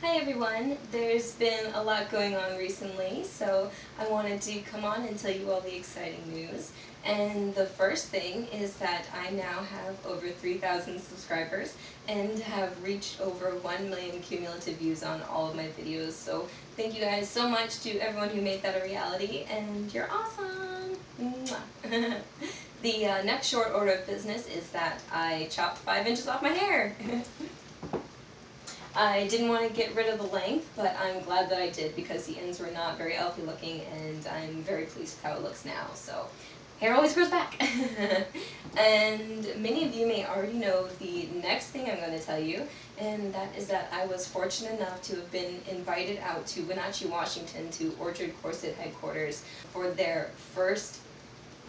Hi everyone, there's been a lot going on recently, so I wanted to come on and tell you all the exciting news. And the first thing is that I now have over 3,000 subscribers and have reached over 1 million cumulative views on all of my videos. So thank you guys so much to everyone who made that a reality, and you're awesome! Mwah. The next short order of business is that I chopped 5 inches off my hair. I didn't want to get rid of the length, but I'm glad that I did because the ends were not very healthy looking, and I'm very pleased with how it looks now. So, hair always grows back. And many of you may already know the next thing I'm going to tell you, and that is that I was fortunate enough to have been invited out to Wenatchee, Washington to Orchard Corset headquarters for their first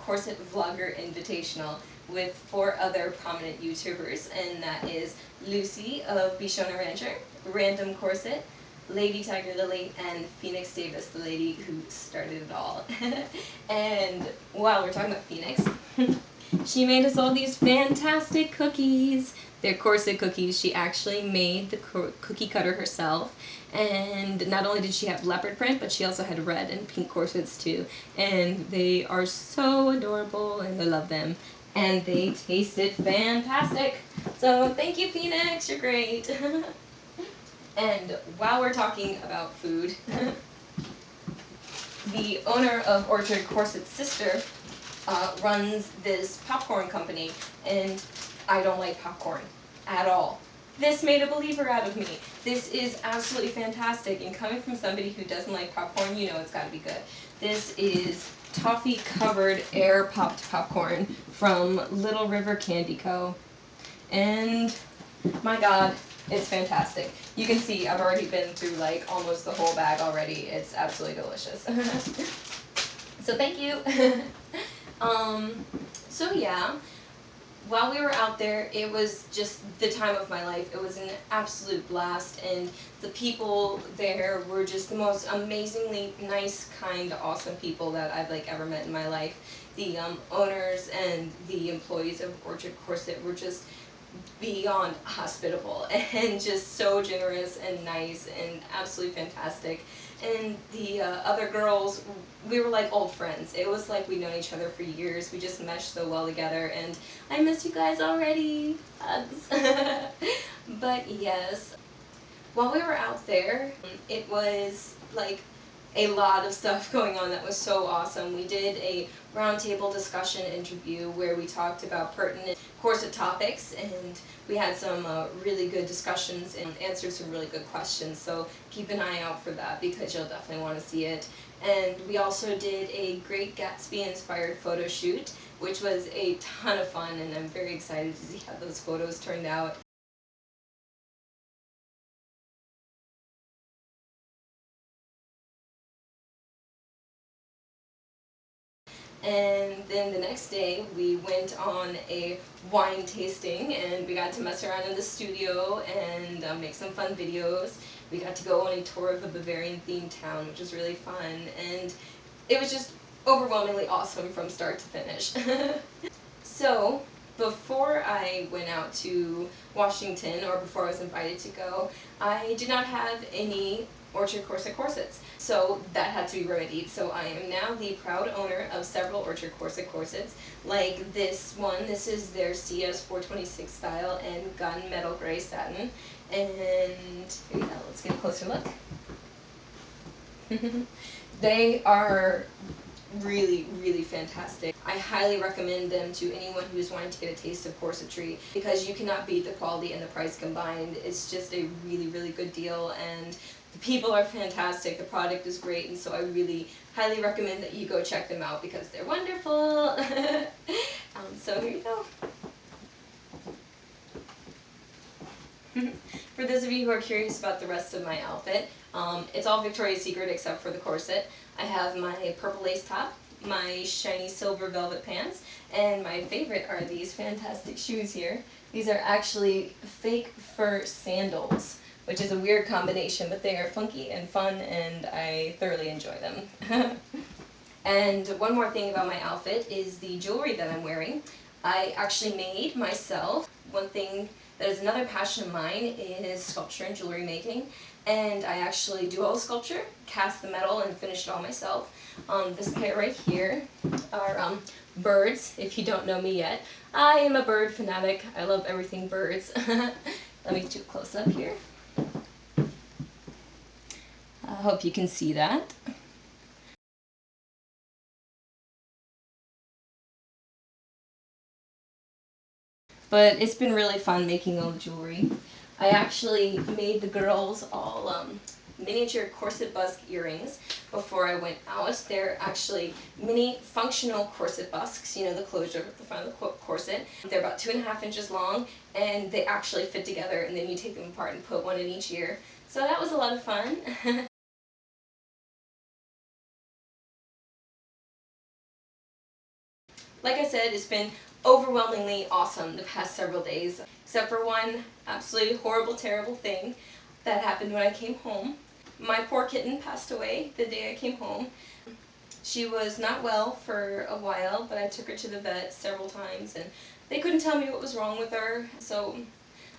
Corset Vlogger Invitational with 4 other prominent YouTubers, and that is Lucy of Bishona Rancher, Random Corset, Lady Tiger Lily, and Phoenix Davis, the lady who started it all. And while we're talking about Phoenix, she made us all these fantastic cookies. They're corset cookies. She actually made the cookie cutter herself. And not only did she have leopard print, but she also had red and pink corsets too. And they are so adorable, and I love them. And they tasted fantastic. So thank you, Phoenix. You're great. And while we're talking about food, the owner of Orchard Corset's sister runs this popcorn company, and I don't like popcorn at all. This made a believer out of me. This is absolutely fantastic, and coming from somebody who doesn't like popcorn, you know it's got to be good. This is toffee covered air popped popcorn from Little River Candy Co. And my god, it's fantastic. You can see I've already been through like almost the whole bag already. It's absolutely delicious. So thank you. um, so yeah, while we were out there, it was just the time of my life. It was an absolute blast, and the people there were just the most amazingly nice, kind, awesome people that I've like ever met in my life. The owners and the employees of Orchard Corset were just beyond hospitable and just so generous and nice and absolutely fantastic. And the other girls, we were like old friends. It was like we'd known each other for years. We just meshed so well together, and I miss you guys already. Hugs. But yes, while we were out there, it was like a lot of stuff going on that was so awesome. We did a roundtable discussion interview where we talked about pertinent corset topics, and we had some really good discussions and answered some really good questions. So keep an eye out for that because you'll definitely want to see it. And we also did a Great Gatsby inspired photo shoot, which was a ton of fun, and I'm very excited to see how those photos turned out. And then the next day, we went on a wine tasting, and we got to mess around in the studio and make some fun videos. We got to go on a tour of a Bavarian themed town, which was really fun, and it was just overwhelmingly awesome from start to finish. So, before I went out to Washington, or before I was invited to go, I did not have any Orchard Corset corsets. So that had to be remedied. So I am now the proud owner of several Orchard Corset corsets, like this one. This is their CS 426 style and gunmetal gray satin. And here you go, let's get a closer look. They are really, really fantastic. I highly recommend them to anyone who is wanting to get a taste of corsetry because you cannot beat the quality and the price combined. It's just a really, really good deal, and the people are fantastic. The product is great, and so I really highly recommend that you go check them out because they're wonderful. So here you go. For those of you who are curious about the rest of my outfit, it's all Victoria's Secret except for the corset. I have my purple lace top, my shiny silver velvet pants, and my favorite are these fantastic shoes here. These are actually fake fur sandals, which is a weird combination, but they are funky and fun, and I thoroughly enjoy them. And one more thing about my outfit is the jewelry that I'm wearing. I actually made myself. One thing that is another passion of mine is sculpture and jewelry making. And I actually do all the sculpture, cast the metal, and finish it all myself. This pair right here are birds, if you don't know me yet. I am a bird fanatic. I love everything birds. Let me do a close-up here. I hope you can see that. But it's been really fun making all the jewelry. I actually made the girls all miniature corset busk earrings before I went out. They're actually mini functional corset busks, you know, the closure at the front of the corset. They're about 2.5 inches long, and they actually fit together, and then you take them apart and put one in each ear. So that was a lot of fun. Like I said, it's been overwhelmingly awesome the past several days, except for one absolutely horrible, terrible thing that happened when I came home. My poor kitten passed away the day I came home. She was not well for a while, but I took her to the vet several times, and they couldn't tell me what was wrong with her. So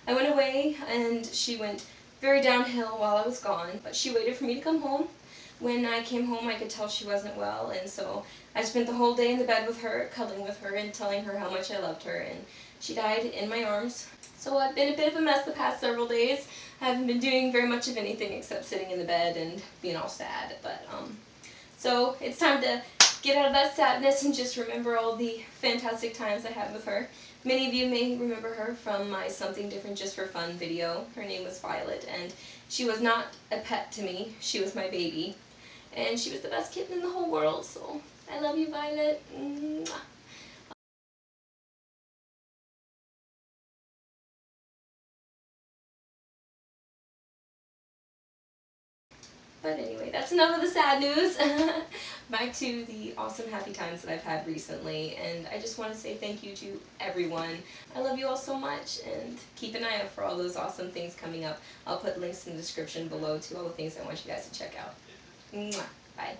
I went away, and she went very downhill while I was gone, but she waited for me to come home. When I came home, I could tell she wasn't well, and so I spent the whole day in the bed with her, cuddling with her, and telling her how much I loved her, and she died in my arms. So I've been a bit of a mess the past several days. I haven't been doing very much of anything except sitting in the bed and being all sad, but so it's time to get out of that sadness and just remember all the fantastic times I had with her. Many of you may remember her from my Something Different Just for Fun video. Her name was Violet, and she was not a pet to me. She was my baby, and she was the best kitten in the whole world, so I love you, Violet. Mwah. But anyway, that's enough of the sad news. Back to the awesome happy times that I've had recently, and I just want to say thank you to everyone. I love you all so much, and keep an eye out for all those awesome things coming up. I'll put links in the description below to all the things I want you guys to check out. Mwah. Bye.